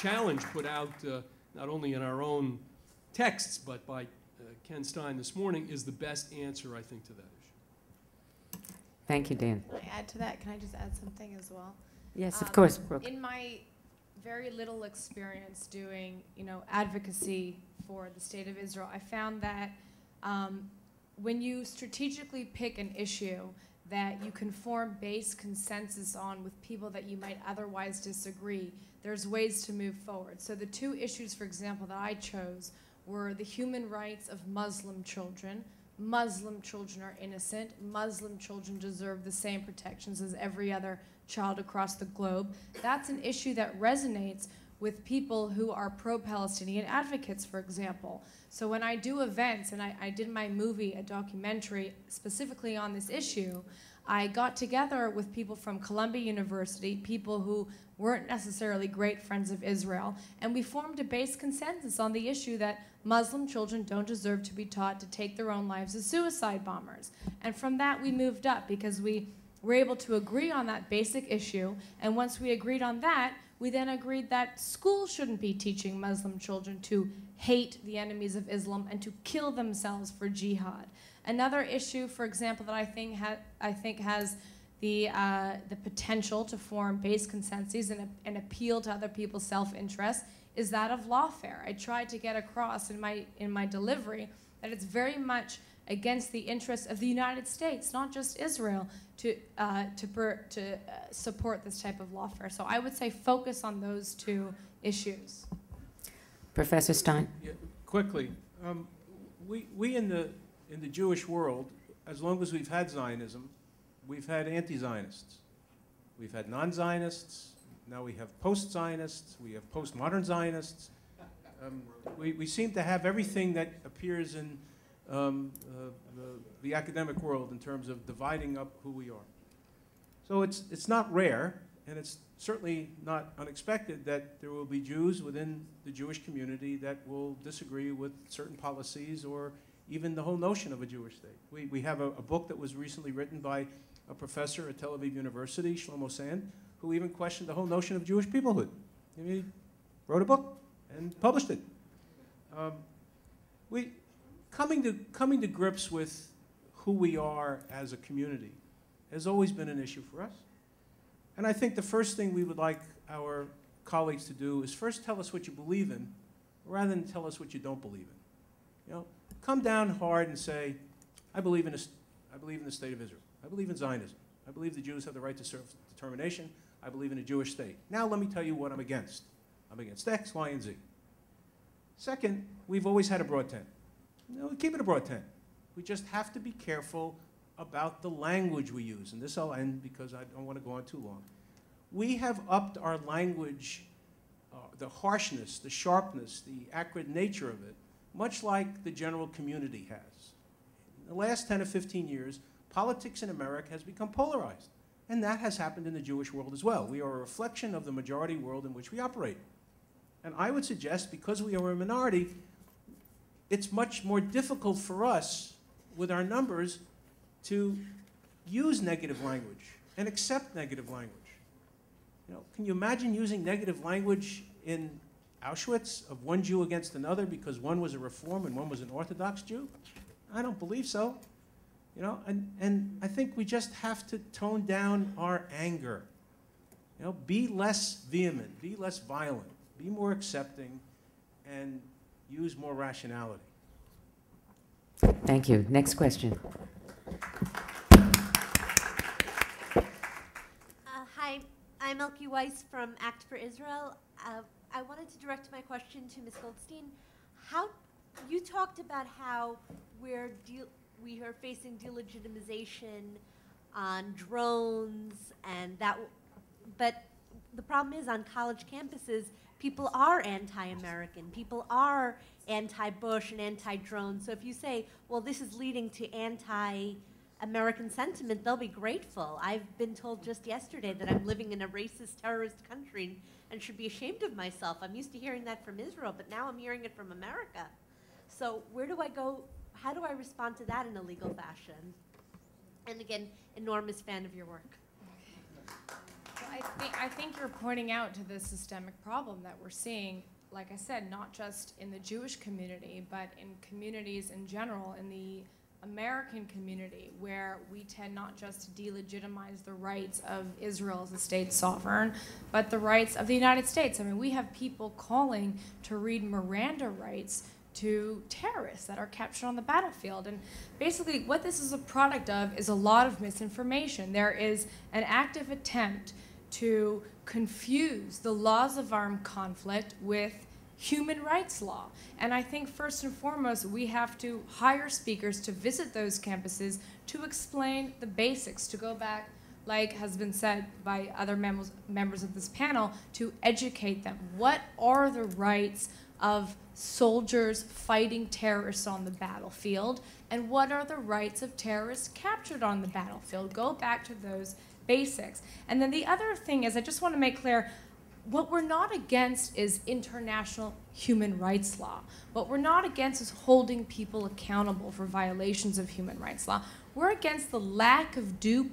challenge put out not only in our own texts, but by Ken Stein this morning, is the best answer, I think, to that issue. Thank you, Dan. Can I add to that? Can I just add something as well? Yes, of course, Brooke. In my very little experience doing, advocacy for the state of Israel, I found that when you strategically pick an issue that you can form base consensus on with people that you might otherwise disagree, there's ways to move forward. So the two issues, for example, that I chose were the human rights of Muslim children. Muslim children are innocent. Muslim children deserve the same protections as every other child across the globe. That's an issue that resonates with people who are pro-Palestinian advocates, for example. So when I do events, and I did my movie, a documentary specifically on this issue, I got together with people from Columbia University, people who weren't necessarily great friends of Israel, and we formed a base consensus on the issue that Muslim children don't deserve to be taught to take their own lives as suicide bombers. And from that, we moved up because we were able to agree on that basic issue, and once we agreed on that, we then agreed that schools shouldn't be teaching Muslim children to hate the enemies of Islam and to kill themselves for jihad. Another issue, for example, that I think has the potential to form base consensus and appeal to other people's self-interest is that of lawfare. I tried to get across in my delivery that it's very much against the interests of the United States, not just Israel, to support this type of lawfare. So I would say focus on those two issues. Professor Stein. Yeah, quickly, we in the Jewish world, as long as we've had Zionism, we've had anti-Zionists. We've had non-Zionists. Now we have post-Zionists. We have postmodern Zionists. We seem to have everything that appears in the academic world in terms of dividing up who we are. So it's not rare, and it's certainly not unexpected that there will be Jews within the Jewish community that will disagree with certain policies or even the whole notion of a Jewish state. We have a book that was recently written by a professor at Tel Aviv University, Shlomo Sand, who even questioned the whole notion of Jewish peoplehood. He wrote a book and published it. Coming to grips with who we are as a community has always been an issue for us. And I think the first thing we would like our colleagues to do is first tell us what you believe in, rather than tell us what you don't believe in. Come down hard and say, I believe in the state of Israel. I believe in Zionism. I believe the Jews have the right to self-determination. I believe in a Jewish state. Now let me tell you what I'm against. I'm against X, Y, and Z. Second, we've always had a broad tent. We keep it a broad tent. We just have to be careful about the language we use. And this I'll end because I don't want to go on too long. We have upped our language, the harshness, the sharpness, the acrid nature of it, much like the general community has. In the last 10 or 15 years, politics in America has become polarized. And that has happened in the Jewish world as well. We are a reflection of the majority world in which we operate. And I would suggest, because we are a minority, it's much more difficult for us, with our numbers, to use negative language and accept negative language. Can you imagine using negative language in Auschwitz of one Jew against another because one was a Reform and one was an Orthodox Jew? I don't believe so. And I think we just have to tone down our anger. Be less vehement, be less violent, be more accepting, and use more rationality. Thank you. Next question. Hi, I'm Elke Weiss from Act for Israel. I wanted to direct my question to Ms. Goldstein. You talked about how we are facing delegitimization on drones, but the problem is on college campuses, people are anti-American. People are anti-Bush and anti-drone. So if you say, well, this is leading to anti-American sentiment, they'll be grateful. I've been told just yesterday that I'm living in a racist, terrorist country and should be ashamed of myself. I'm used to hearing that from Israel, but now I'm hearing it from America. So where do I go? How do I respond to that in a legal fashion? And again, enormous fan of your work. So I I think you're pointing out to the systemic problem that we're seeing, like I said, not just in the Jewish community, but in communities in general, in the American community, where we tend not just to delegitimize the rights of Israel as a state sovereign, but the rights of the United States. I mean, we have people calling to read Miranda rights to terrorists that are captured on the battlefield. And basically what this is a product of is a lot of misinformation. There is an active attempt to confuse the laws of armed conflict with human rights law. And I think first and foremost, we have to hire speakers to visit those campuses to explain the basics, to go back, like has been said by other members of this panel, to educate them. What are the rights of soldiers fighting terrorists on the battlefield, and what are the rights of terrorists captured on the battlefield? Go back to those basics. And then the other thing is, I just want to make clear, what we're not against is international human rights law. What we're not against is holding people accountable for violations of human rights law. We're against the lack of due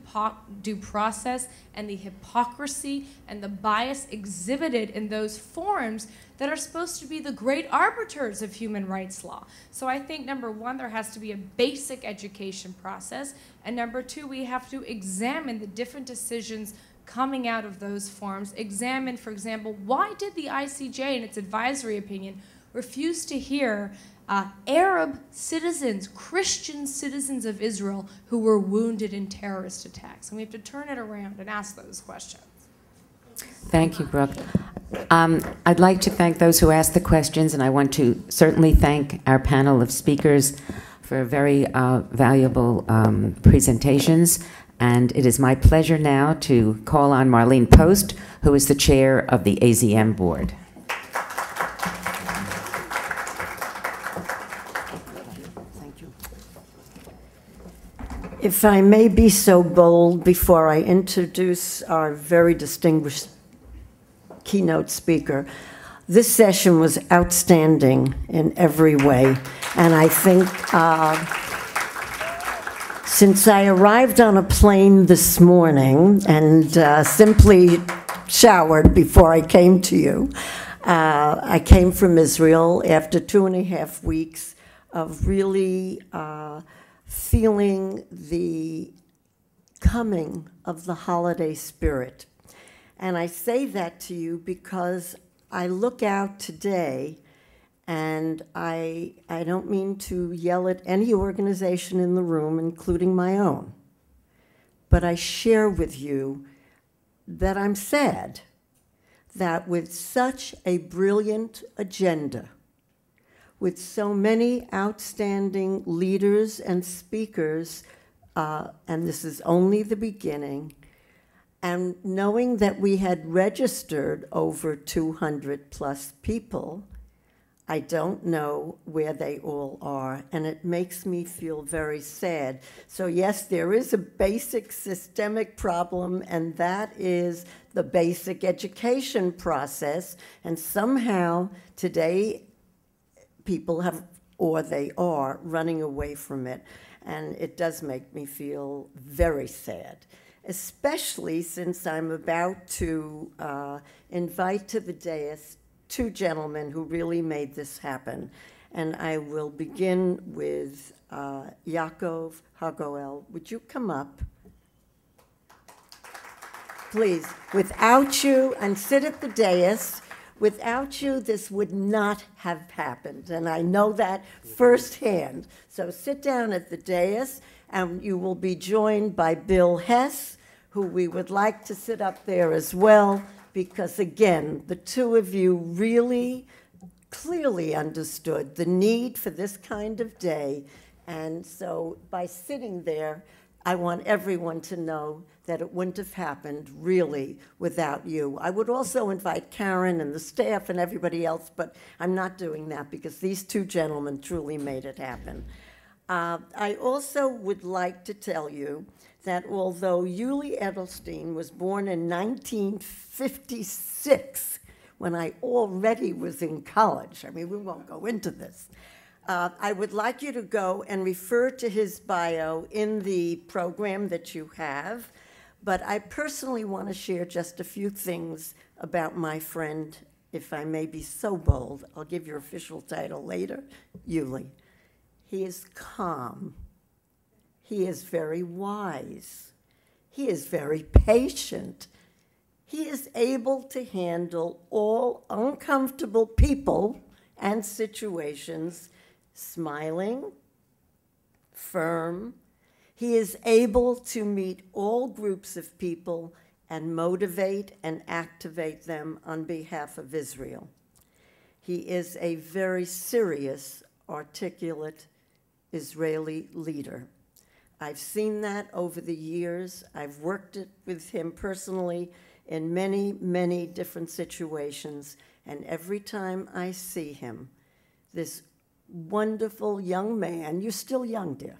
process and the hypocrisy and the bias exhibited in those forums that are supposed to be the great arbiters of human rights law. So I think, number one, there has to be a basic education process, and number two, we have to examine the different decisions coming out of those forums. Examine, for example, why did the ICJ, in its advisory opinion, refuse to hear Arab citizens, Christian citizens of Israel who were wounded in terrorist attacks? And we have to turn it around and ask those questions. Thank you, Brooke. I'd like to thank those who asked the questions, and I want to certainly thank our panel of speakers for very valuable presentations. And it is my pleasure now to call on Marlene Post, who is the chair of the AZM board. Thank you. If I may be so bold before I introduce our very distinguished keynote speaker, this session was outstanding in every way. And I think since I arrived on a plane this morning and simply showered before I came to you, I came from Israel after 2.5 weeks of really feeling the coming of the holiday spirit. And I say that to you because I look out today, and I don't mean to yell at any organization in the room, including my own, but I share with you that I'm sad that with such a brilliant agenda, with so many outstanding leaders and speakers, and this is only the beginning, and knowing that we had registered over 200 plus people, I don't know where they all are, and it makes me feel very sad. So yes, there is a basic systemic problem, and that is the basic education process, and somehow today people have, or they are, running away from it, and it does make me feel very sad, especially since I'm about to invite to the dais two gentlemen who really made this happen. And I will begin with Yaakov Hagoel. Would you come up? Please, without you, and sit at the dais. Without you, this would not have happened, and I know that firsthand. So sit down at the dais, and you will be joined by Bill Hess, who we would like to sit up there as well, because again, the two of you really clearly understood the need for this kind of day. And so by sitting there, I want everyone to know that it wouldn't have happened really without you. I would also invite Karen and the staff and everybody else, but I'm not doing that because these two gentlemen truly made it happen. I also would like to tell you that although Yuli Edelstein was born in 1956, when I already was in college, I mean, we won't go into this, I would like you to go and refer to his bio in the program that you have. But I personally want to share just a few things about my friend, if I may be so bold. I'll give your official title later, Yuli. He is calm. He is very wise. He is very patient. He is able to handle all uncomfortable people and situations, smiling, firm. He is able to meet all groups of people and motivate and activate them on behalf of Israel. He is a very serious, articulate Israeli leader. I've seen that over the years. I've worked with him personally in many, many different situations, and every time I see him, this wonderful young man, you're still young, dear,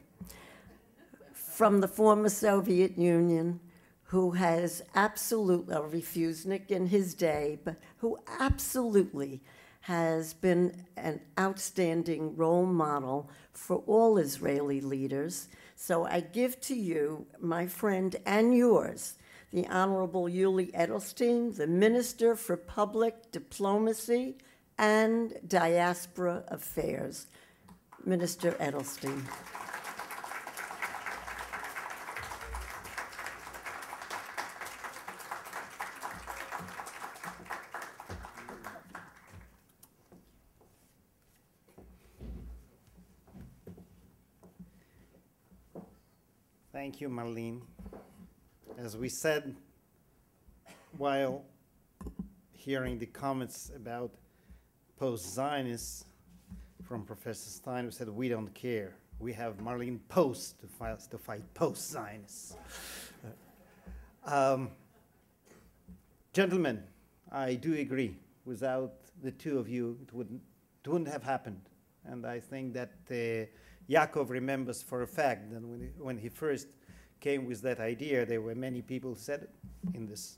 from the former Soviet Union, who has absolutely, I'll refuse Nick in his day, but who absolutely has been an outstanding role model for all Israeli leaders. So I give to you, my friend and yours, the Honorable Yuli Edelstein, the Minister for Public Diplomacy and Diaspora Affairs. Minister Edelstein. Thank you, Marlene. As we said while hearing the comments about post-Zionists from Professor Stein, who said, we don't care. We have Marlene Post to fight post-Zionists. Gentlemen, I do agree. Without the two of you, it wouldn't have happened. And I think that Yaakov remembers for a fact that when he first came with that idea, there were many people who said it in this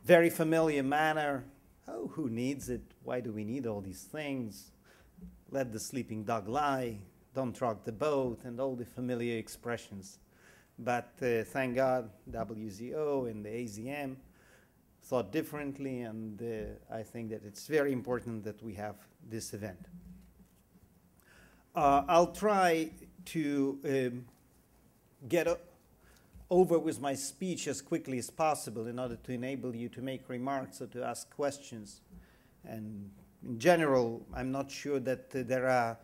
very familiar manner. Oh, who needs it? Why do we need all these things? Let the sleeping dog lie. Don't rock the boat, and all the familiar expressions. But thank God, WZO and the AZM thought differently, and I think that it's very important that we have this event. I'll try to get over with my speech as quickly as possible in order to enable you to make remarks or to ask questions. And in general, I'm not sure that there are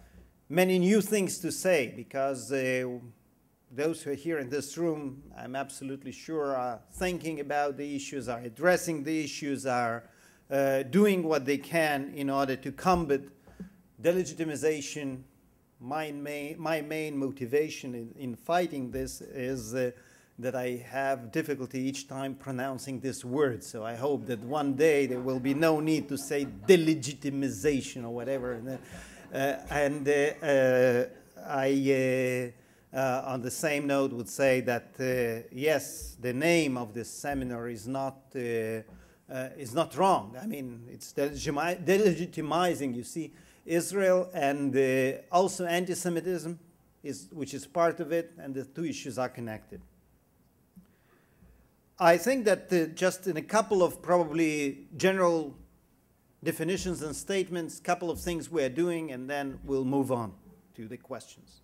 many new things to say, because those who are here in this room, I'm absolutely sure, are thinking about the issues, are addressing the issues, are doing what they can in order to combat delegitimization. My main motivation in fighting this is that I have difficulty each time pronouncing this word. So I hope that one day there will be no need to say delegitimization or whatever. I, on the same note, would say that yes, the name of this seminar is not wrong. I mean, it's delegitimizing, you see, Israel, and also anti-Semitism, which is part of it, and the two issues are connected. I think that just in a couple of probably general definitions and statements, a couple of things we're doing, and then we'll move on to the questions.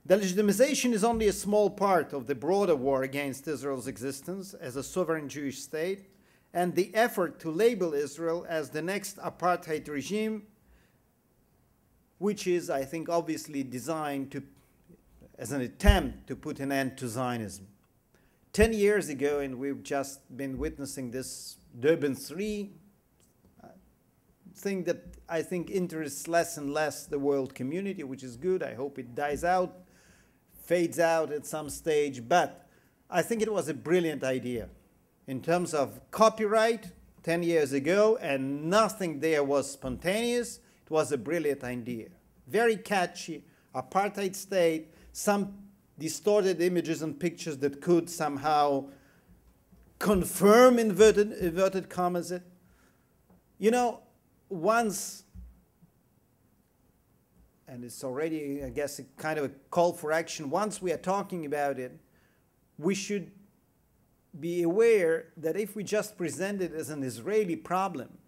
Delegitimization is only a small part of the broader war against Israel's existence as a sovereign Jewish state, and the effort to label Israel as the next apartheid regime, which is, I think, obviously designed as an attempt to put an end to Zionism. 10 years ago, and we've just been witnessing this Durban III thing that I think interests less and less the world community, which is good. I hope it dies out, fades out at some stage, but I think it was a brilliant idea. In terms of copyright, 10 years ago, and nothing there was spontaneous. It was a brilliant idea. Very catchy, apartheid state, some distorted images and pictures that could somehow confirm, inverted commas, it. You know, once, and it's already, I guess, a kind of a call for action, once we are talking about it, we should be aware that if we just present it as an Israeli problem,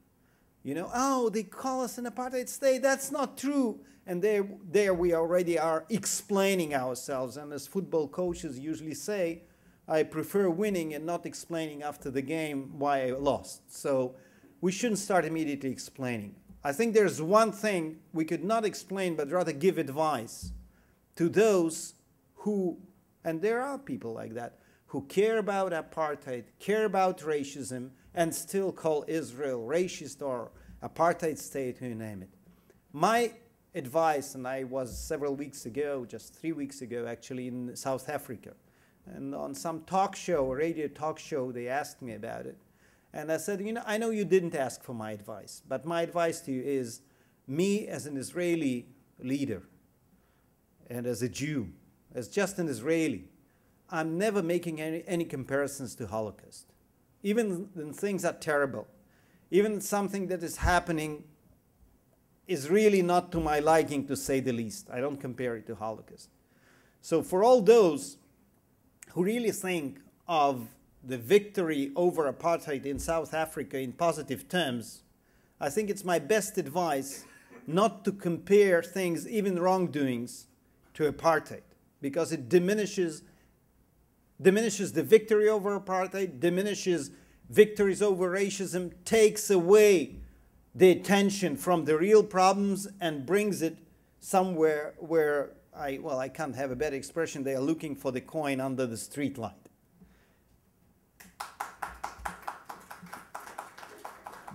you know, oh, they call us an apartheid state, that's not true. And there we already are explaining ourselves. And as football coaches usually say, I prefer winning and not explaining after the game why I lost. So we shouldn't start immediately explaining. I think there's one thing we could not explain, but rather give advice to those who, and there are people like that, who care about apartheid, care about racism, and still call Israel racist or apartheid state, you name it. My advice, and I was several weeks ago, just 3 weeks ago actually, in South Africa, and on some talk show, a radio talk show, they asked me about it. And I said, you know, I know you didn't ask for my advice, but my advice to you is, me as an Israeli leader, and as a Jew, as just an Israeli, I'm never making any comparisons to Holocaust. Even when things are terrible, even something that is happening is really not to my liking, to say the least. I don't compare it to Holocaust. So for all those who really think of the victory over apartheid in South Africa in positive terms, I think it's my best advice not to compare things, even wrongdoings, to apartheid, because it diminishes the victory over apartheid, diminishes victories over racism, takes away the attention from the real problems and brings it somewhere where, I can't have a better expression, they are looking for the coin under the street light.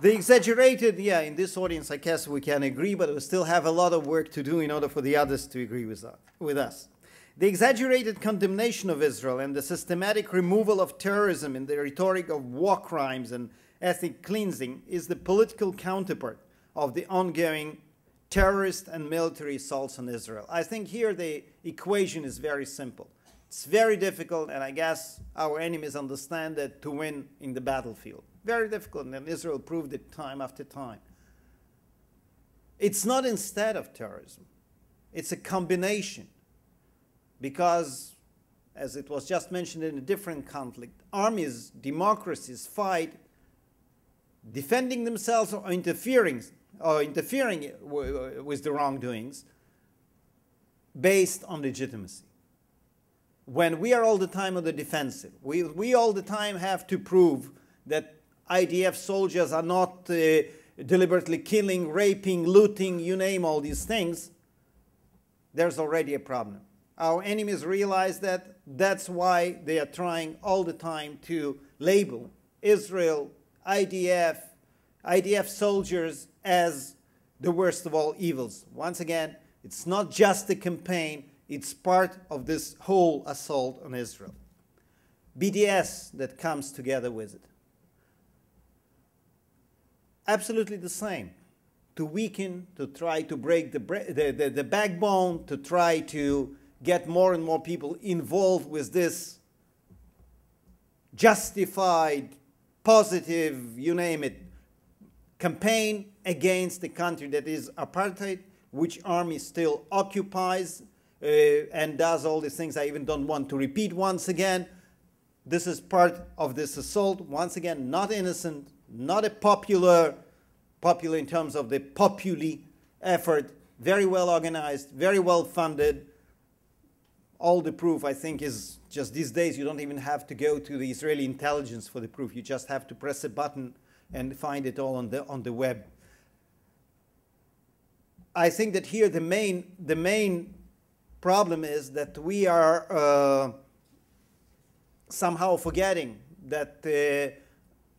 The exaggerated, in this audience I guess we can agree, but we still have a lot of work to do in order for the others to agree with us. The exaggerated condemnation of Israel and the systematic removal of terrorism in the rhetoric of war crimes and ethnic cleansing is the political counterpart of the ongoing terrorist and military assaults on Israel. I think here the equation is very simple. It's very difficult, and I guess our enemies understand that, to win in the battlefield. Very difficult, and Israel proved it time after time. It's not instead of terrorism. It's a combination. Because, as it was just mentioned in a different conflict, armies, democracies fight defending themselves or interfering with the wrongdoings based on legitimacy. When we are all the time on the defensive, we all the time have to prove that IDF soldiers are not deliberately killing, raping, looting, you name all these things, there's already a problem. Our enemies realize that. That's why they are trying all the time to label Israel, IDF soldiers as the worst of all evils. Once again, it's not just a campaign, it's part of this whole assault on Israel. BDS that comes together with it. Absolutely the same. To weaken, to try to break the backbone, to try to get more and more people involved with this justified, positive, you name it, campaign against the country that is apartheid, which army still occupies and does all these things I even don't want to repeat once again. This is part of this assault. Once again, not innocent, not a popular in terms of the populi effort, very well organized, very well funded. All the proof, I think, is just these days you don't even have to go to the Israeli intelligence for the proof. You just have to press a button and find it all on the web. I think that here the main problem is that we are somehow forgetting that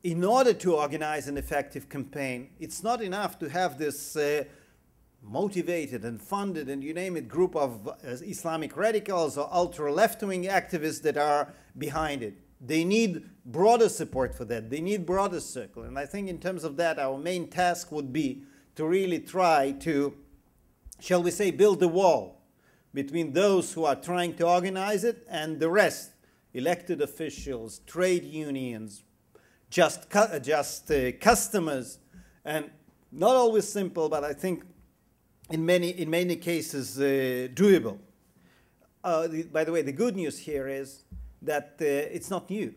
in order to organize an effective campaign, it's not enough to have this motivated and funded and you name it group of Islamic radicals or ultra left-wing activists that are behind it. They need broader support for that. They need broader circle. And I think in terms of that, our main task would be to really try to, shall we say, build a wall between those who are trying to organize it and the rest, elected officials, trade unions, just customers, and not always simple, but I think in many cases doable. By the way, the good news here is that it's not new.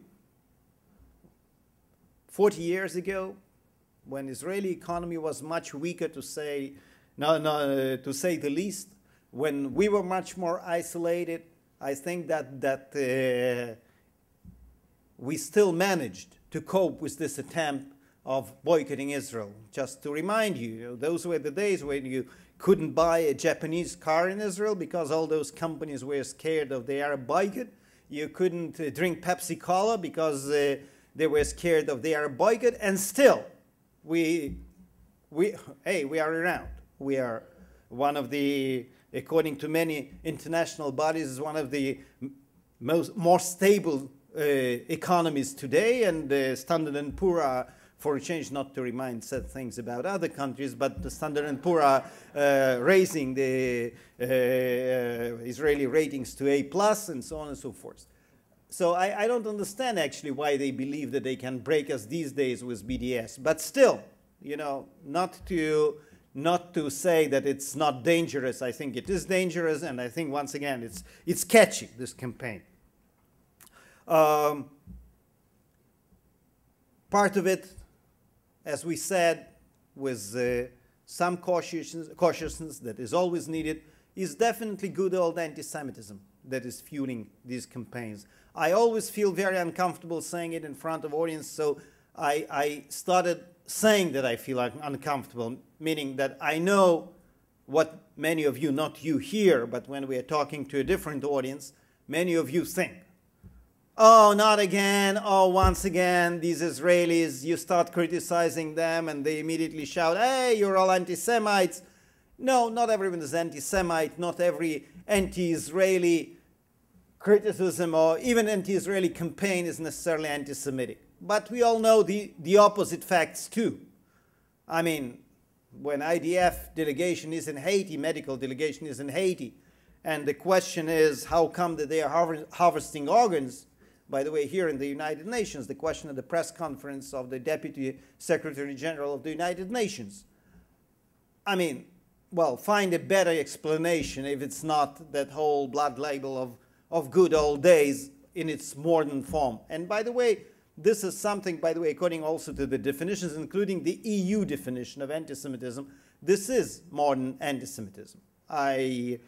40 years ago, when Israeli economy was much weaker, to say to say the least, when we were much more isolated, I think that we still managed to cope with this attempt of boycotting Israel. Just to remind you, those were the days when you couldn't buy a Japanese car in Israel because all those companies were scared of the Arab boycott. You couldn't drink Pepsi Cola because they were scared of the Arab boycott. And still, we are around. We are one of the, according to many international bodies, is one of the more stable economies today. And Standard & Poor, for a change, not to remind sad things about other countries, but the Standard & Poor are raising the Israeli ratings to A+, and so on and so forth. So I don't understand actually why they believe that they can break us these days with BDS. But still, you know, not to say that it's not dangerous. I think it is dangerous, and I think once again it's catchy, this campaign. Part of it, as we said, with some cautiousness that is always needed, is definitely good old anti-Semitism that is fueling these campaigns. I always feel very uncomfortable saying it in front of audience, so I started saying that I feel uncomfortable, meaning that I know what many of you, not you here, but when we are talking to a different audience, many of you think. Oh, not again. Oh, once again, these Israelis, you start criticizing them and they immediately shout, hey, you're all anti-Semites. No, not everyone is anti-Semite. Not every anti-Israeli criticism or even anti-Israeli campaign is necessarily anti-Semitic. But we all know the opposite facts too. I mean, when IDF delegation is in Haiti, medical delegation is in Haiti, and the question is how come that they are harvesting organs. By the way, here in the United Nations, the question at the press conference of the Deputy Secretary General of the United Nations. I mean, well, find a better explanation if it's not that whole blood label of good old days in its modern form. And by the way, this is something, by the way, according also to the definitions, including the EU definition of anti-Semitism, this is modern anti-Semitism. I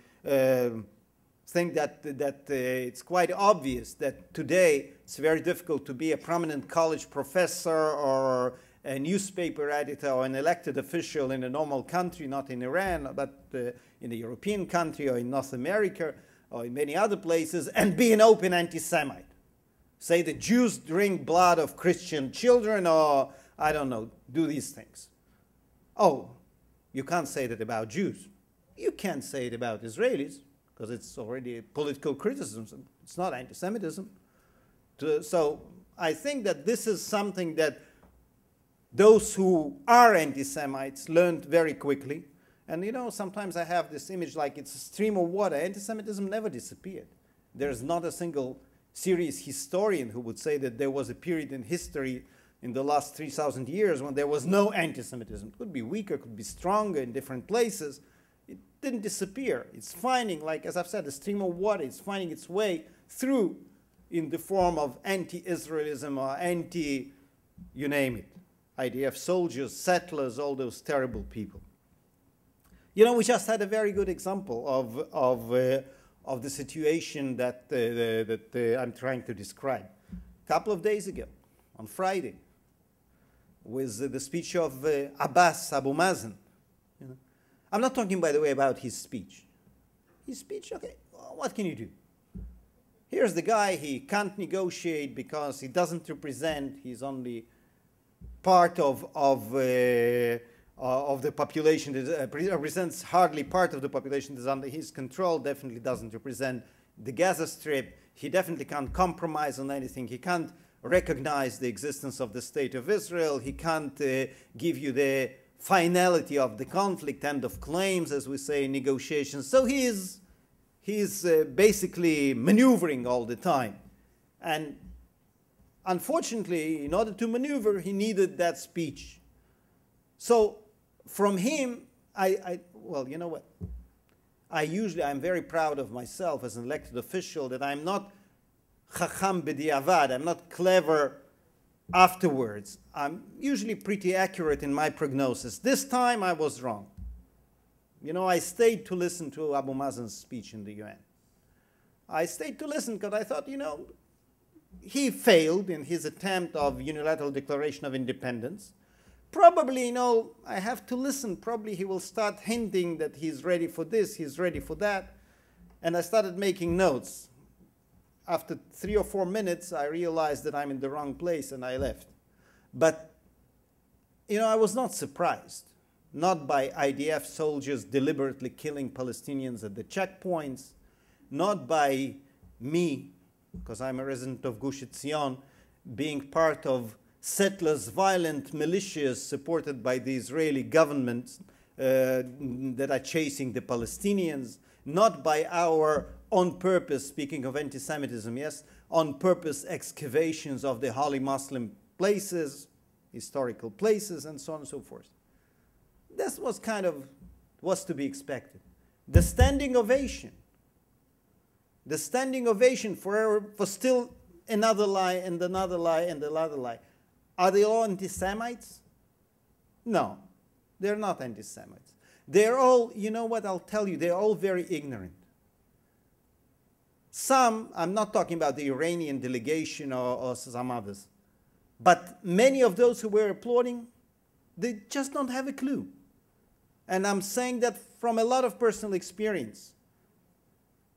think that it's quite obvious that today it's very difficult to be a prominent college professor or a newspaper editor or an elected official in a normal country, not in Iran, but in a European country or in North America or in many other places, and be an open anti-Semite. Say the Jews drink blood of Christian children, or, I don't know, do these things. Oh, you can't say that about Jews. You can't say it about Israelis, because it's already a political criticism. It's not anti-Semitism. So I think that this is something that those who are anti-Semites learned very quickly. And you know, sometimes I have this image like it's a stream of water. Anti-Semitism never disappeared. There's not a single serious historian who would say that there was a period in history in the last 3,000 years when there was no anti-Semitism. It could be weaker, could be stronger in different places. It didn't disappear. It's finding, like as I've said, a stream of water. It's finding its way through in the form of anti-Israelism or anti, you name it, IDF soldiers, settlers, all those terrible people. You know, we just had a very good example of the situation that I'm trying to describe. A couple of days ago, on Friday, with the speech of Abbas Abu Mazen. You know? I'm not talking, by the way, about his speech. His speech, okay, well, what can you do? Here's the guy, he can't negotiate because he doesn't represent, he's only part of the population that represents hardly part of the population that's under his control, definitely doesn't represent the Gaza Strip. He definitely can't compromise on anything. He can't recognize the existence of the State of Israel. He can't give you the finality of the conflict, end of claims, as we say in negotiations. So he's basically maneuvering all the time. And unfortunately, in order to maneuver, he needed that speech. So from him, well, you know what? I'm very proud of myself as an elected official that I'm not chacham b'diavad. I'm not clever afterwards. I'm usually pretty accurate in my prognosis. This time I was wrong. You know, I stayed to listen to Abu Mazen's speech in the UN. I stayed to listen because I thought, you know, he failed in his attempt of unilateral declaration of independence. Probably, you know, I have to listen. Probably he will start hinting that he's ready for this, he's ready for that. And I started making notes. After 3 or 4 minutes, I realized that I'm in the wrong place and I left. But, you know, I was not surprised. Not by IDF soldiers deliberately killing Palestinians at the checkpoints, not by me, because I'm a resident of Gush Etzion, being part of settlers' violent militias supported by the Israeli government that are chasing the Palestinians, not by our on purpose, speaking of anti-Semitism, yes, on purpose excavations of the holy Muslim places, historical places, and so on and so forth. This was kind of, was to be expected. The standing ovation for still another lie and another lie and another lie. Are they all anti-Semites? No, they're not anti-Semites. They're all, you know what, I'll tell you, they're all very ignorant. Some, I'm not talking about the Iranian delegation or some others, but many of those who were applauding, they just don't have a clue. And I'm saying that from a lot of personal experience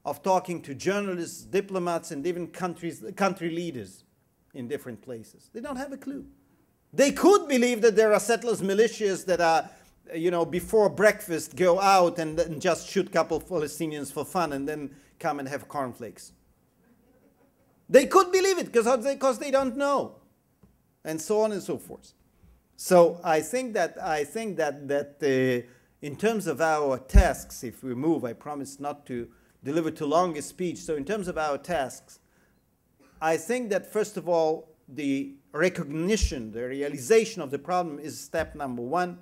of talking to journalists, diplomats, and even country leaders in different places. They don't have a clue. They could believe that there are settlers' militias that are, you know, before breakfast go out and just shoot a couple of Palestinians for fun and then come and have cornflakes. They could believe it because they don't know, and so on and so forth. So I think that in terms of our tasks, if we move, I promise not to deliver too long a speech. So in terms of our tasks, I think that first of all, the recognition, the realization of the problem is step number one.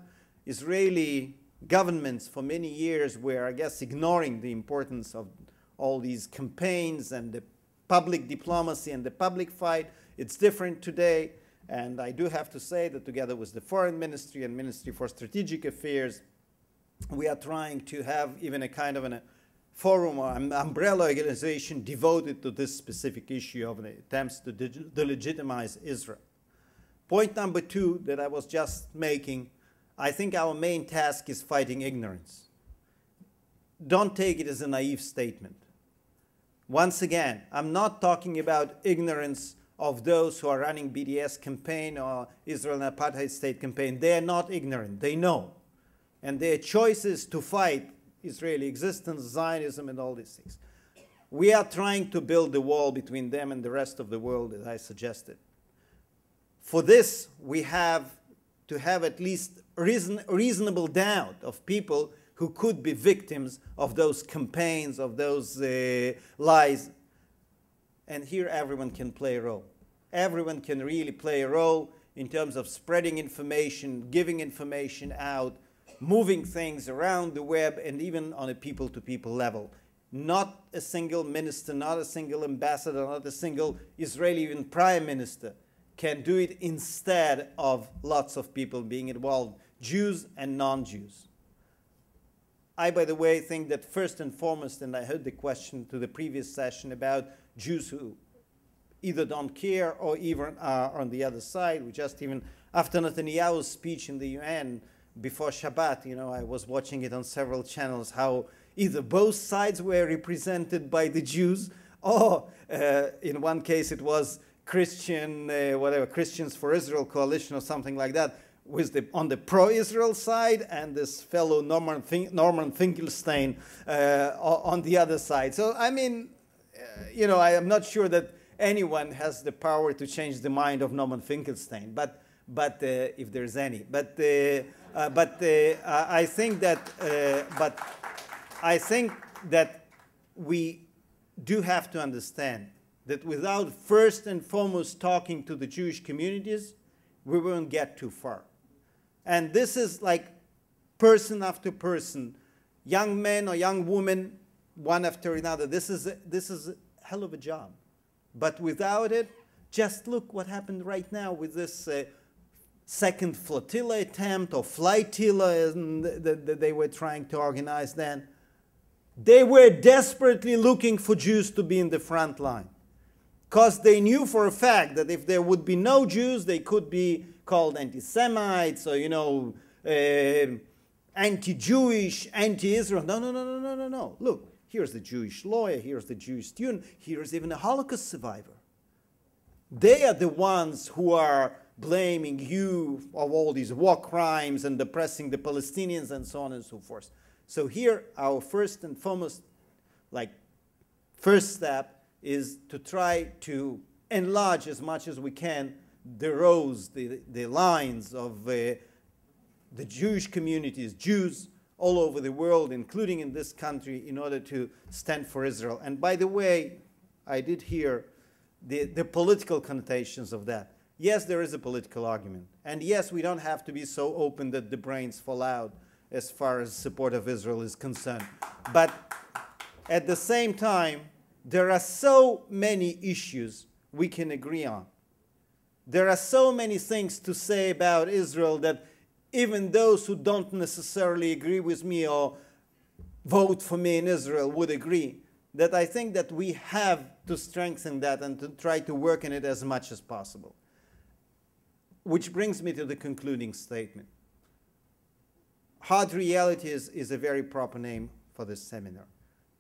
Israeli governments for many years were, I guess, ignoring the importance of all these campaigns and the public diplomacy and the public fight. It's different today. And I do have to say that together with the Foreign Ministry and Ministry for Strategic Affairs, we are trying to have even a kind of a forum or an umbrella organization devoted to this specific issue of attempts to delegitimize Israel. Point number two that I was just making, I think our main task is fighting ignorance. Don't take it as a naive statement. Once again, I'm not talking about ignorance of those who are running BDS campaign or Israel apartheid state campaign. They are not ignorant. They know. And their choices to fight Israeli existence, Zionism, and all these things. We are trying to build the wall between them and the rest of the world, as I suggested. For this, we have to have at least reasonable doubt of people who could be victims of those campaigns, of those lies. And here everyone can play a role. Everyone can really play a role in terms of spreading information, giving information out, moving things around the web, and even on a people-to-people level. Not a single minister, not a single ambassador, not a single Israeli even prime minister can do it instead of lots of people being involved, Jews and non-Jews. I, by the way, think that first and foremost, and I heard the question to the previous session about Jews who either don't care or even are on the other side. We just even, after Netanyahu's speech in the UN before Shabbat, you know, I was watching it on several channels, how either both sides were represented by the Jews, or in one case it was Christian, Christians for Israel coalition or something like that, with on the pro-Israel side, and this fellow Norman Finkelstein on the other side. So, I mean, you know, I am not sure that anyone has the power to change the mind of Norman Finkelstein, but if there's any. I think that we do have to understand that without first and foremost talking to the Jewish communities, we won't get too far. And this is like person after person, young men or young women, one after another. This is a hell of a job. But without it, Just look what happened right now with this second flotilla attempt, or flotilla that they were trying to organize then. They were desperately looking for Jews to be in the front line, because they knew for a fact that if there would be no Jews, they could be called anti-Semites, or, you know, anti-Jewish, anti-Israel. No, no, no, no, no, no, no. Look, here's the Jewish lawyer, here's the Jewish student, here's even a Holocaust survivor. They are the ones who are blaming you of all these war crimes and oppressing the Palestinians and so on and so forth. So here, our first and foremost, first step is to try to enlarge as much as we can the rows, the lines of the Jewish communities, Jews all over the world, including in this country, in order to stand for Israel. And by the way, I did hear the political connotations of that. Yes, there is a political argument. And yes, we don't have to be so open that the brains fall out as far as support of Israel is concerned. But at the same time, there are so many issues we can agree on. There are so many things to say about Israel that even those who don't necessarily agree with me or vote for me in Israel would agree, that I think that we have to strengthen that and to try to work in it as much as possible. Which brings me to the concluding statement. Hard reality is a very proper name for this seminar.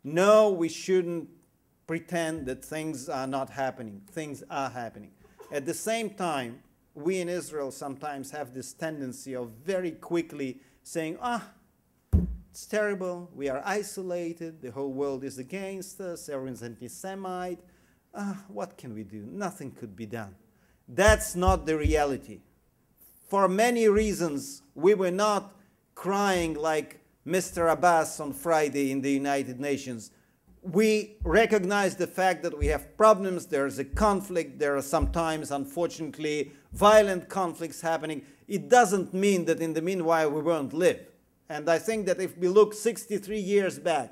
No, we shouldn't pretend that things are not happening. Things are happening. At the same time, we in Israel sometimes have this tendency of very quickly saying, it's terrible, we are isolated, the whole world is against us, everyone's anti-Semite. What can we do? Nothing could be done. That's not the reality. For many reasons, we were not crying like Mr. Abbas on Friday in the United Nations. We recognize the fact that we have problems, there's a conflict, there are sometimes, unfortunately, violent conflicts happening. It doesn't mean that in the meanwhile we won't live. And I think that if we look 63 years back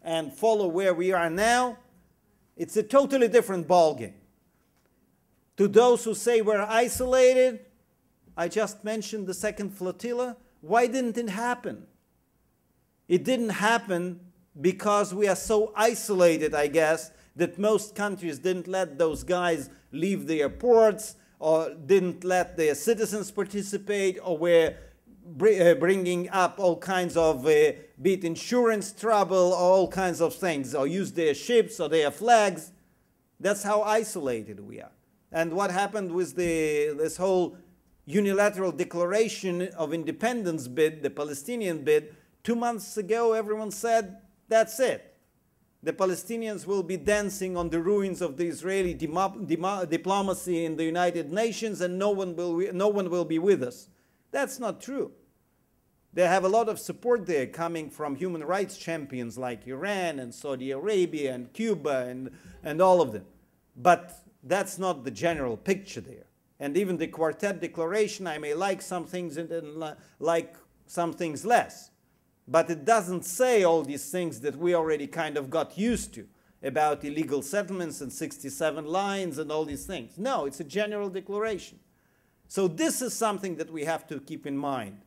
and follow where we are now, it's a totally different ballgame. To those who say we're isolated, I just mentioned the second flotilla. Why didn't it happen? It didn't happen because we are so isolated, I guess, that most countries didn't let those guys leave their ports, or didn't let their citizens participate, or were bringing up all kinds of, be it insurance trouble, or all kinds of things, or use their ships or their flags. That's how isolated we are. And what happened with this whole unilateral declaration of independence bid, the Palestinian bid, 2 months ago everyone said, that's it. The Palestinians will be dancing on the ruins of the Israeli diplomacy in the United Nations, and no one will be with us. That's not true. They have a lot of support there coming from human rights champions like Iran and Saudi Arabia and Cuba and all of them. But that's not the general picture there. And even the Quartet Declaration, I may like some things and like some things less. But it doesn't say all these things that we already kind of got used to about illegal settlements and 67 lines and all these things. No, it's a general declaration. So this is something that we have to keep in mind.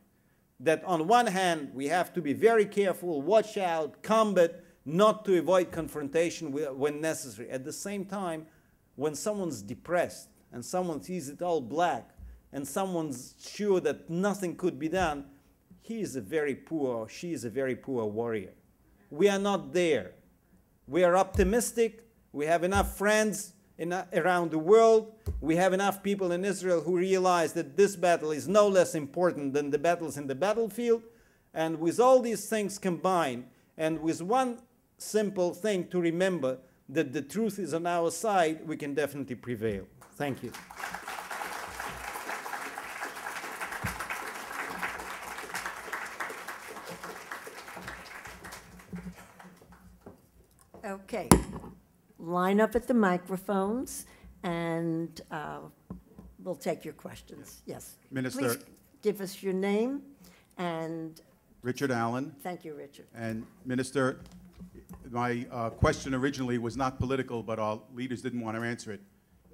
That on one hand, we have to be very careful, watch out, combat, not to avoid confrontation when necessary. At the same time, when someone's depressed and someone sees it all black and someone's sure that nothing could be done, he is a very poor, she is a very poor warrior. We are not there. We are optimistic. We have enough friends around the world. We have enough people in Israel who realize that this battle is no less important than the battles in the battlefield. And with all these things combined, and with one simple thing to remember, that the truth is on our side, we can definitely prevail. Thank you. Okay. Line up at the microphones, and we'll take your questions. Yes. Minister. Please give us your name and. Richard Allen. Thank you, Richard. And Minister, my question originally was not political, but our leaders didn't want to answer it.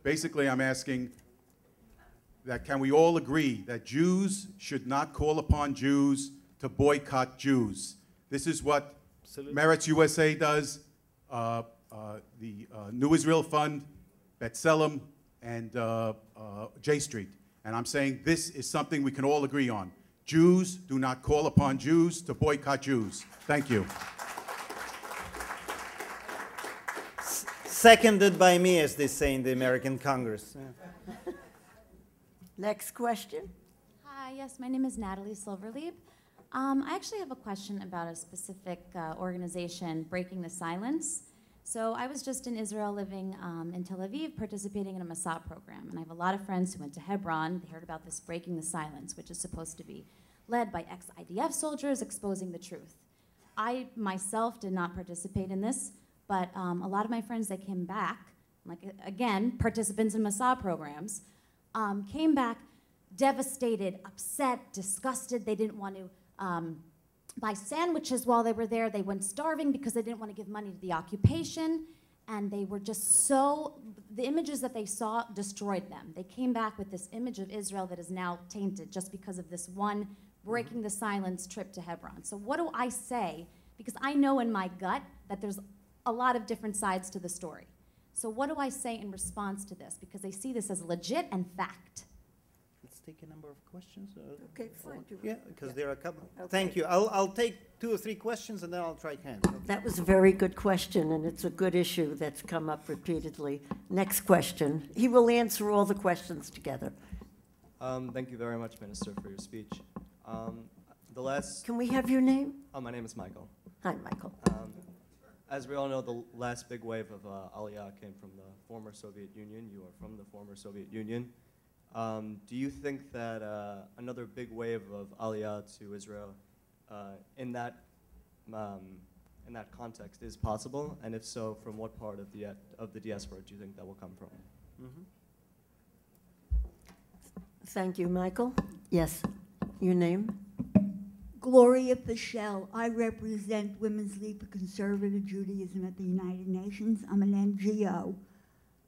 basically I'm asking that can we all agree that Jews should not call upon Jews to boycott Jews? This is what Absolutely. Meretz USA does, the New Israel Fund, B'Tselem, and J Street. And I'm saying this is something we can all agree on. Jews do not call upon Jews to boycott Jews. Thank you. Seconded by me, as they say in the American Congress. Yeah. Next question. Hi, yes, my name is Natalie Silverleib. I actually have a question about a specific organization, Breaking the Silence. So I was just in Israel living in Tel Aviv, participating in a Masah program. And I have a lot of friends who went to Hebron. They heard about this Breaking the Silence, which is supposed to be led by ex-IDF soldiers exposing the truth. I myself did not participate in this, but a lot of my friends that came back, like again, participants in Masah programs, came back devastated, upset, disgusted. They didn't want to buy sandwiches while they were there. They went starving because they didn't want to give money to the occupation. And they were just so, the images that they saw destroyed them. They came back with this image of Israel that is now tainted just because of this one Breaking the Silence trip to Hebron. So what do I say? Because I know in my gut that there's a lot of different sides to the story. So what do I say in response to this? Because they see this as legit and fact. Let's take a number of questions. Okay, fine. Yeah, because there are a couple. Okay. Thank you. I'll take 2 or 3 questions and then I'll try hands. Okay. That was a very good question, and it's a good issue that's come up repeatedly. Next question. He will answer all the questions together. Thank you very much, Minister, for your speech. Can we have your name? My name is Michael. Hi, Michael. As we all know, the last big wave of Aliyah came from the former Soviet Union. You are from the former Soviet Union. Do you think that another big wave of Aliyah to Israel in that context is possible? And if so, from what part of the diaspora do you think that will come from? Mm-hmm. Thank you, Michael. Yes, your name? Gloria Fischel. I represent Women's League for Conservative Judaism at the United Nations. I'm an NGO.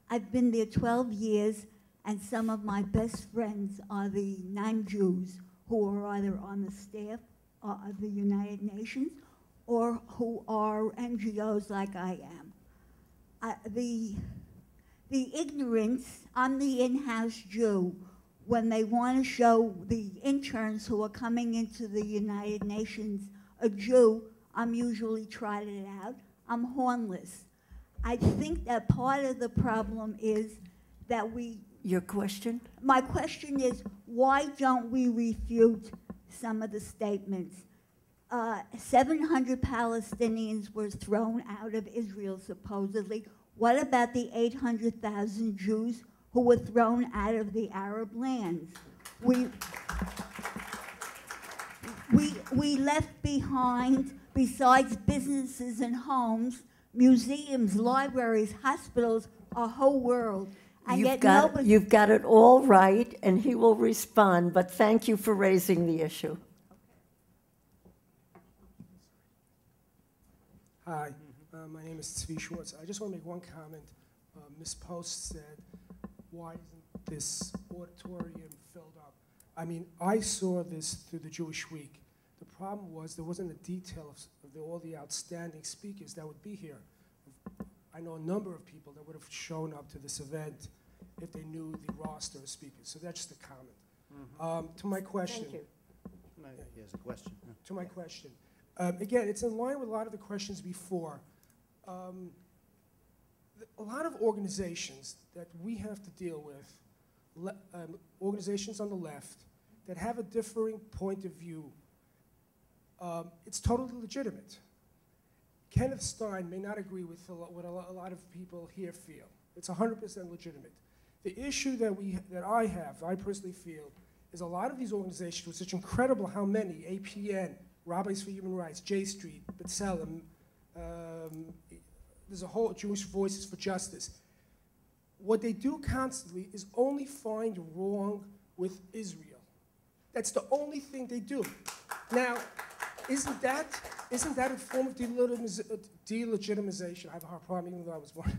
I've been there 12 years, and some of my best friends are the non-Jews who are either on the staff of the United Nations or who are NGOs like I am. The ignorance, I'm the in-house Jew. When they want to show the interns who are coming into the United Nations a Jew, I'm usually trotted out. I'm hornless. I think that part of the problem is that Your question? my question is, why don't we refute some of the statements? 700 Palestinians were thrown out of Israel, supposedly. What about the 800,000 Jews who were thrown out of the Arab lands? We left behind, besides businesses and homes, museums, libraries, hospitals, a whole world. And You've got it all right, and he will respond, but thank you for raising the issue. Hi, my name is Tzvi Schwartz. I just want to make one comment. Ms. Post said, why isn't this auditorium filled up? I mean, I saw this through the Jewish Week. The problem was there wasn't a detail of all the outstanding speakers that would be here. I know a number of people that would have shown up to this event if they knew the roster of speakers. So that's just a comment. Mm-hmm. To my question. Thank you. He has a question. To my question. Again, it's in line with a lot of the questions before. A lot of organizations that we have to deal with, organizations on the left, that have a differing point of view, it's totally legitimate. Kenneth Stein may not agree with what a lot of people here feel. It's 100% legitimate. The issue that I personally feel, is a lot of these organizations, which is incredible how many, APN, Rabbis for Human Rights, J Street, B'Tselem, there's a whole Jewish Voices for Justice. What they do constantly is only find wrong with Israel. That's the only thing they do. Now, isn't that a form of delegitimization? I have a hard problem, even though I was born.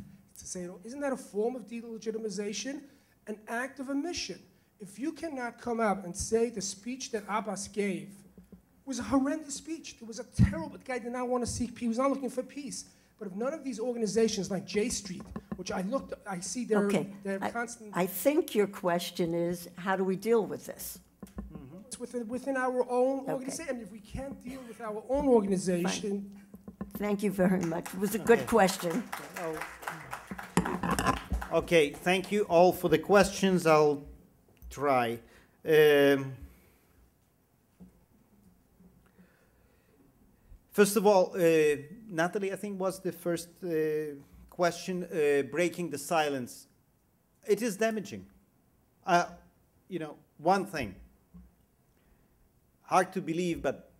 to say, isn't that a form of delegitimization? An act of omission. If you cannot come out and say the speech that Abbas gave was a horrendous speech, it was a terrible, the guy did not want to seek peace, he was not looking for peace. But if none of these organizations like J Street, which I see they're constant. I think your question is, how do we deal with this? It's within our own organization. And if we can't deal with our own organization. Fine. Thank you very much. It was a good question. Okay, thank you all for the questions. I'll try. First of all, Natalie, I think was the first question, breaking the silence. It is damaging. You know, one thing, hard to believe, but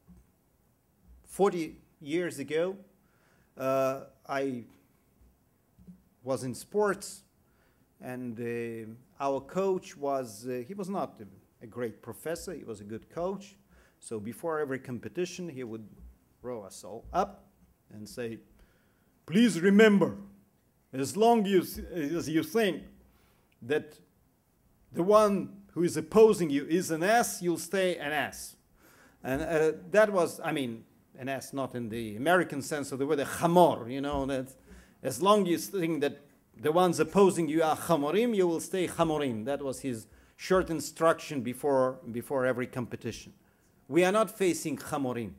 40 years ago, I was in sports, and our coach was, he was not a great professor, he was a good coach. So before every competition, he would row us all up and say, please remember, as long as you think that the one who is opposing you is an ass, you'll stay an ass. And that was, I mean, an ass not in the American sense of the word, a chamor, you know, that as long as you think that the ones opposing you are chamorim, you will stay chamorim. That was his short instruction before every competition. We are not facing chamorim.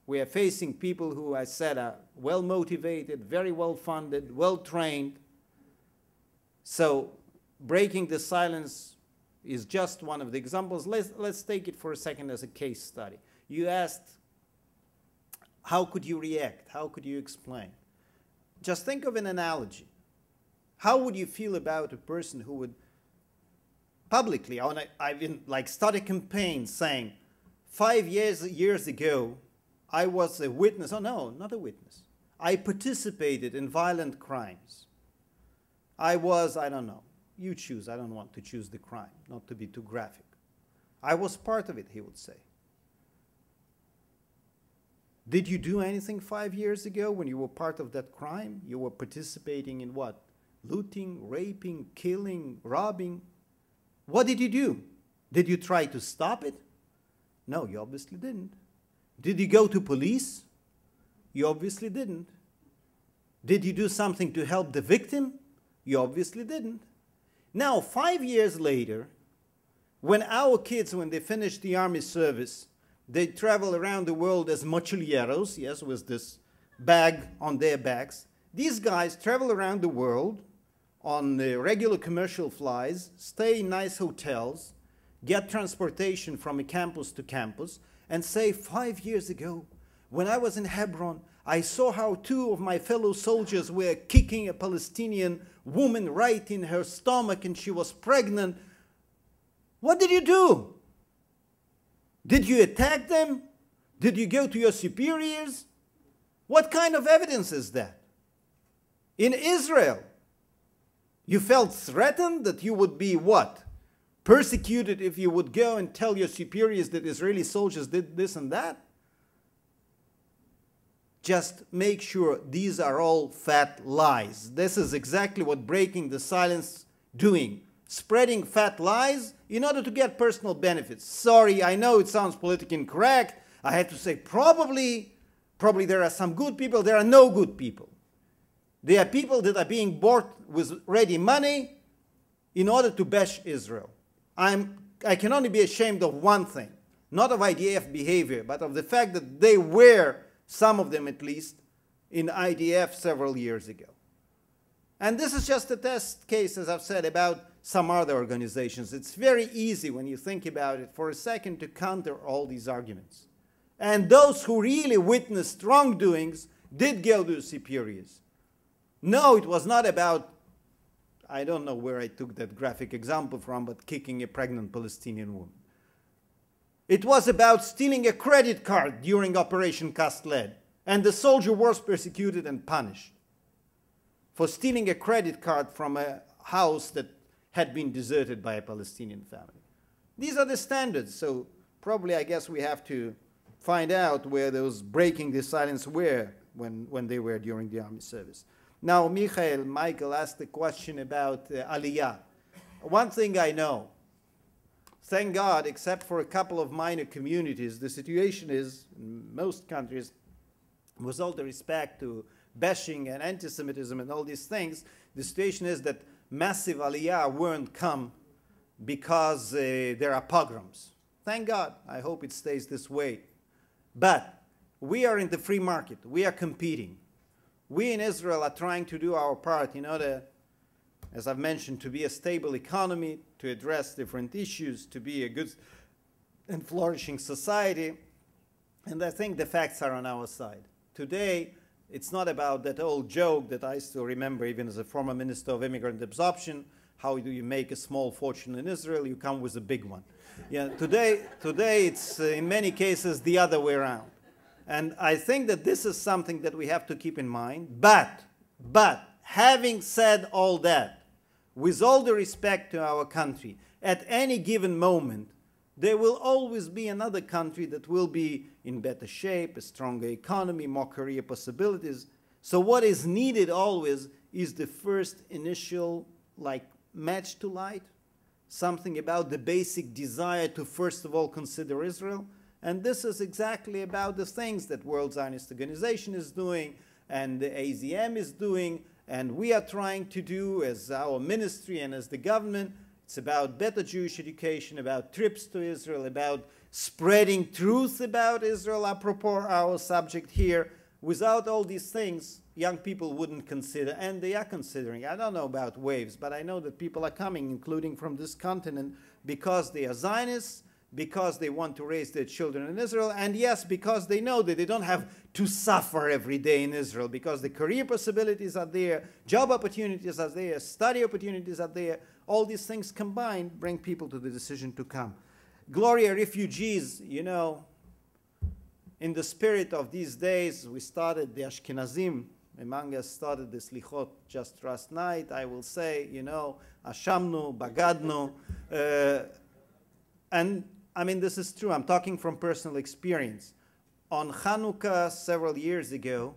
We are facing people who, I said, are well-motivated, very well-funded, well-trained. So breaking the silence is just one of the examples. Let's take it for a second as a case study. You asked, how could you react? How could you explain? Just think of an analogy. How would you feel about a person who would publicly, I've been like start a campaign saying, 5 years ago, I was a witness. Oh no, not a witness. I participated in violent crimes. I was, I don't know, you choose. I don't want to choose the crime, not to be too graphic. I was part of it, he would say. Did you do anything 5 years ago when you were part of that crime? You were participating in what? Looting, raping, killing, robbing. What did you do? Did you try to stop it? No, you obviously didn't. Did you go to police? You obviously didn't. Did you do something to help the victim? You obviously didn't. Now, 5 years later, when our kids, when they finish the army service, they travel around the world as mochilieros, yes, with this bag on their backs. These guys travel around the world on regular commercial flights, stay in nice hotels, get transportation from a campus to campus, and say, 5 years ago, when I was in Hebron, I saw how 2 of my fellow soldiers were kicking a Palestinian woman right in her stomach and she was pregnant. What did you do? Did you attack them? Did you go to your superiors? What kind of evidence is that? In Israel, you felt threatened that you would be what? Persecuted if you would go and tell your superiors that Israeli soldiers did this and that? Just make sure these are all fat lies. This is exactly what breaking the silence doing. Spreading fat lies in order to get personal benefits. Sorry, I know it sounds politically incorrect. I have to say probably there are some good people, there are no good people. There are people that are being bought with ready money in order to bash Israel. I can only be ashamed of one thing, not of IDF behavior, but of the fact that they were, some of them at least, in IDF several years ago. And this is just a test case, as I've said, about some other organizations. It's very easy when you think about it for a second to counter all these arguments. And those who really witnessed wrongdoings did go to superiors. No, it was not about, I don't know where I took that graphic example from, but kicking a pregnant Palestinian woman. It was about stealing a credit card during Operation Cast Lead, and the soldier was persecuted and punished for stealing a credit card from a house that had been deserted by a Palestinian family. These are the standards, so probably I guess we have to find out where those breaking the silence were when they were during the army service. Now, Michael asked a question about Aliyah. One thing I know, thank God, except for a couple of minor communities, the situation is, in most countries, with all the respect to bashing and anti-Semitism and all these things, the situation is that massive Aliyah won't come because there are pogroms. Thank God. I hope it stays this way. But we are in the free market. We are competing. We in Israel are trying to do our part in order, as I've mentioned, to be a stable economy, to address different issues, to be a good and flourishing society. And I think the facts are on our side. Today, it's not about that old joke that I still remember even as a former minister of immigrant absorption. How do you make a small fortune in Israel? You come with a big one. Yeah, today it's in many cases the other way around. And I think that this is something that we have to keep in mind. But having said all that, with all the respect to our country, at any given moment, there will always be another country that will be in better shape, a stronger economy, more career possibilities. So what is needed always is the first initial, match to light, something about the basic desire to first of all consider Israel. And this is exactly about the things that World Zionist Organization is doing and the AZM is doing and we are trying to do as our ministry and as the government. It's about better Jewish education, about trips to Israel, about spreading truth about Israel, apropos our subject here. Without all these things, young people wouldn't consider, and they are considering. I don't know about waves, but I know that people are coming, including from this continent, because they are Zionists, because they want to raise their children in Israel, and yes, because they know that they don't have to suffer every day in Israel, because the career possibilities are there, job opportunities are there, study opportunities are there. All these things combined bring people to the decision to come. Gloria, refugees, you know, in the spirit of these days, we started the Ashkenazim, among us started the Slichot just last night. I will say, you know, Ashamnu, Bagadnu, and I mean, this is true. I'm talking from personal experience. On Hanukkah several years ago,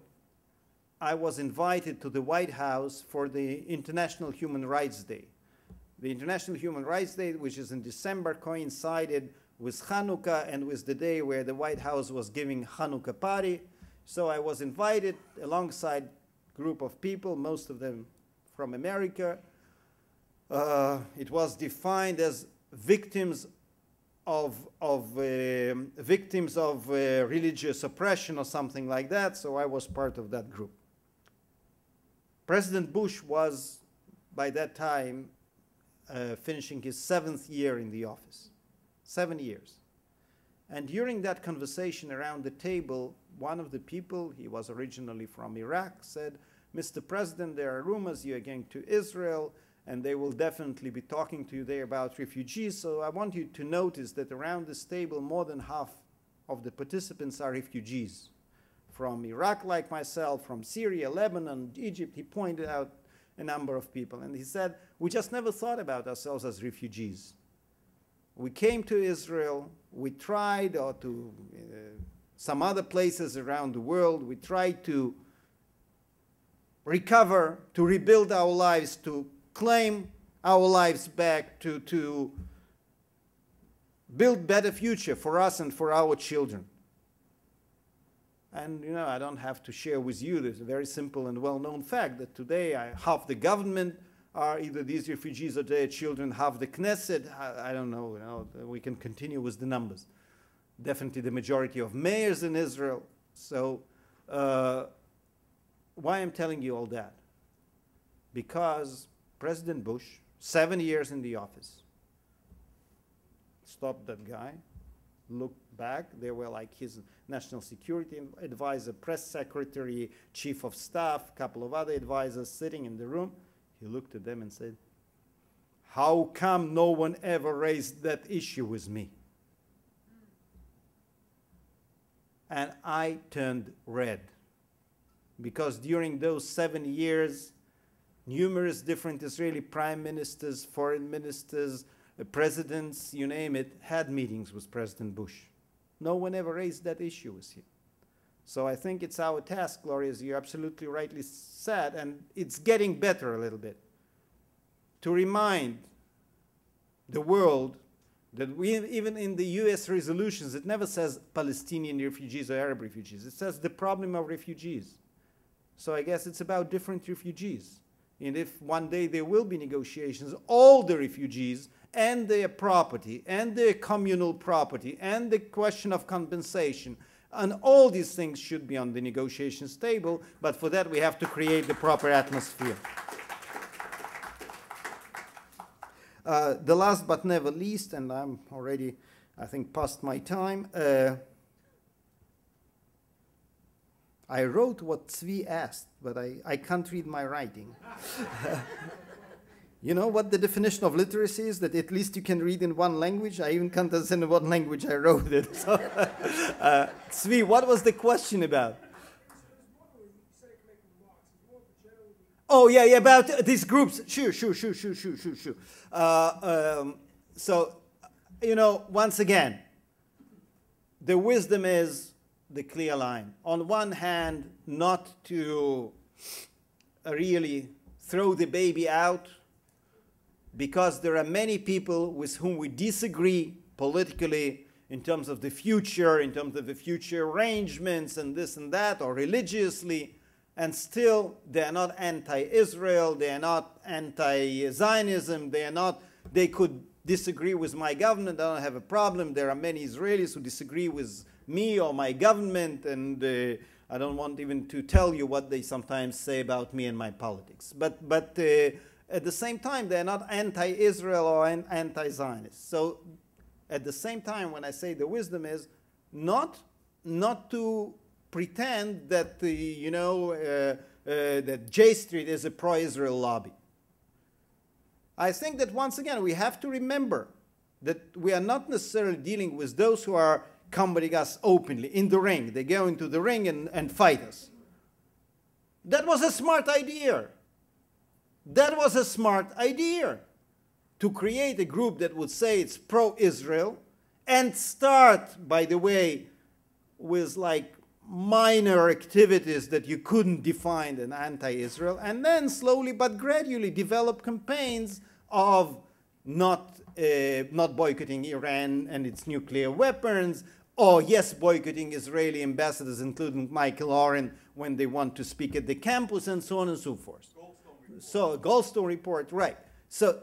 I was invited to the White House for the International Human Rights Day. The International Human Rights Day, which is in December, coincided with Hanukkah and with the day where the White House was giving Hanukkah party. So I was invited alongside a group of people, most of them from America. It was defined as victims of religious oppression or something like that, so I was part of that group. President Bush was, by that time, finishing his 7th year in the office. 7 years. And during that conversation around the table, one of the people, he was originally from Iraq, said, "Mr. President, there are rumors you are going to Israel, and they will definitely be talking to you there about refugees. So I want you to notice that around this table, more than half of the participants are refugees. From Iraq, like myself, from Syria, Lebanon, Egypt." He pointed out a number of people. And he said, "We just never thought about ourselves as refugees. We came to Israel, we tried, or to some other places around the world, we tried to recover, to rebuild our lives, to claim our lives back, to build better future for us and for our children." And you know, I don't have to share with you this very simple and well-known fact that today half the government are either these refugees or their children, half the Knesset. I don't know, you know, we can continue with the numbers. Definitely the majority of mayors in Israel. So why I'm telling you all that? Because President Bush, 7 years in the office, stopped that guy, looked back. They were like his national security advisor, press secretary, chief of staff, a couple of other advisors sitting in the room. He looked at them and said, "How come no one ever raised that issue with me?" And I turned red, because during those 7 years, numerous different Israeli prime ministers, foreign ministers, presidents, you name it, had meetings with President Bush. No one ever raised that issue with him. So I think it's our task, Gloria, as you absolutely rightly said, and it's getting better a little bit, to remind the world that even in the US resolutions, it never says Palestinian refugees or Arab refugees. It says the problem of refugees. So I guess it's about different refugees. And if one day there will be negotiations, all the refugees and their property and their communal property and the question of compensation and all these things should be on the negotiations table, but for that we have to create the proper atmosphere. The last but never least, and I'm already, I think, past my time, I wrote what Tzvi asked, but I can't read my writing. You know what the definition of literacy is? That at least you can read in one language. I even can't understand in what language I wrote it. So, Tzvi, what was the question about? Oh, yeah, about these groups. Sure. So, you know, once again, the wisdom is the clear line. On one hand, not to really throw the baby out, because there are many people with whom we disagree politically in terms of the future, in terms of the future arrangements and this and that, or religiously, and still they are not anti-Israel, they are not anti-Zionism, they could disagree with my government, I don't have a problem. There are many Israelis who disagree with me or my government, and I don't want even to tell you what they sometimes say about me and my politics. But at the same time, they're not anti-Israel or anti-Zionist. So at the same time, when I say the wisdom is not to pretend that that J Street is a pro-Israel lobby. I think that once again we have to remember that we are not necessarily dealing with those who are combating us openly in the ring. They go into the ring and fight us. That was a smart idea. That was a smart idea, to create a group that would say it's pro-Israel and start, by the way, with like minor activities that you couldn't define as anti-Israel, and then slowly but gradually develop campaigns of not boycotting Iran and its nuclear weapons, or yes, boycotting Israeli ambassadors, including Michael Oren, when they want to speak at the campus, and so on and so forth. So, Goldstone report, right. So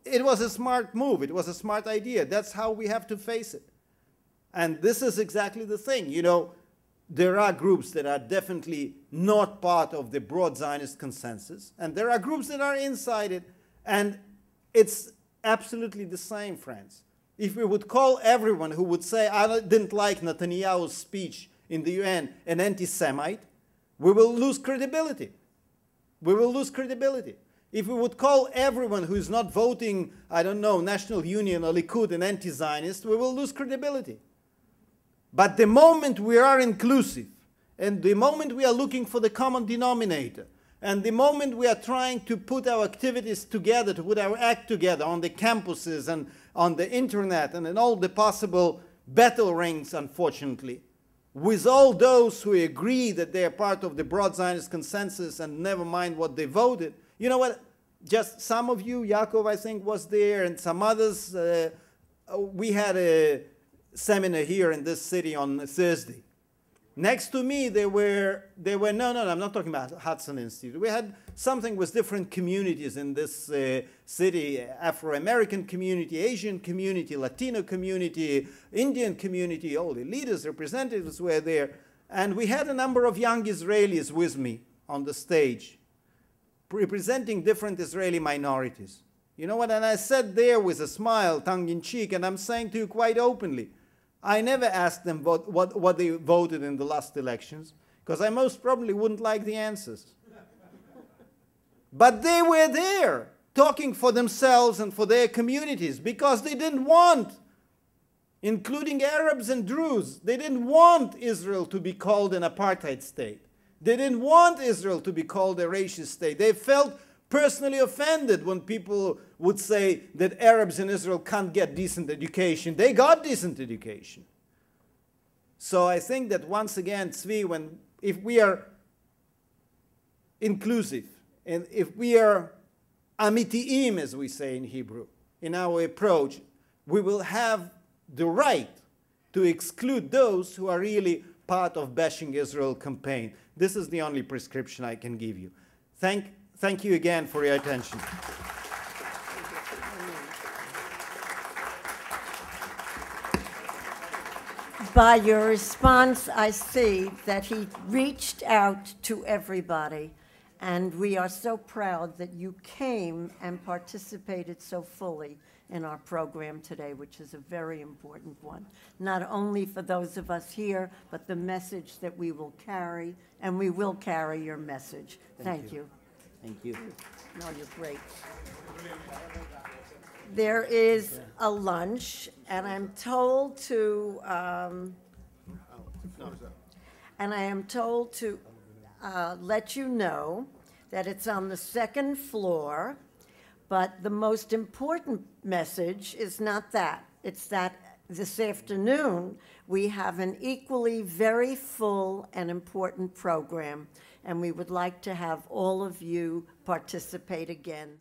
it was a smart move. It was a smart idea. That's how we have to face it. And this is exactly the thing. You know, there are groups that are definitely not part of the broad Zionist consensus, and there are groups that are inside it, and it's absolutely the same, friends. If we would call everyone who would say, I didn't like Netanyahu's speech in the UN an anti-Semite, we will lose credibility. We will lose credibility. If we would call everyone who is not voting, I don't know, National Union or Likud an anti-Zionist, we will lose credibility. But the moment we are inclusive, and the moment we are looking for the common denominator, and the moment we are trying to put our activities together, to put our act together on the campuses and on the internet and in all the possible battle rings, unfortunately, with all those who agree that they are part of the broad Zionist consensus and never mind what they voted. You know what? Just some of you, Yaakov, I think, was there, and some others. We had a seminar here in this city on Thursday. Next to me, there were no, I'm not talking about Hudson Institute. We had something with different communities in this city, Afro-American community, Asian community, Latino community, Indian community, all the leaders, representatives were there. And we had a number of young Israelis with me on the stage, representing different Israeli minorities. You know what? And I sat there with a smile, tongue-in-cheek, and I'm saying to you quite openly, I never asked them what they voted in the last elections, because I most probably wouldn't like the answers. But they were there, talking for themselves and for their communities, because they didn't want, including Arabs and Druze, they didn't want Israel to be called an apartheid state. They didn't want Israel to be called a racist state. They felt personally offended when people would say that Arabs in Israel can't get decent education. They got decent education. So I think that once again, Tzvi, if we are inclusive, and if we are amitiim, as we say in Hebrew, in our approach, we will have the right to exclude those who are really part of Bashing Israel campaign. This is the only prescription I can give you. Thank you again for your attention. By your response, I see that he reached out to everybody, and we are so proud that you came and participated so fully in our program today, which is a very important one, not only for those of us here, but the message that we will carry, and we will carry your message. Thank you. Thank you. No, you're great. There is a lunch, and I'm told to, let you know that it's on the second floor, but the most important message is not that. It's that this afternoon we have an equally very full and important program, and we would like to have all of you participate again.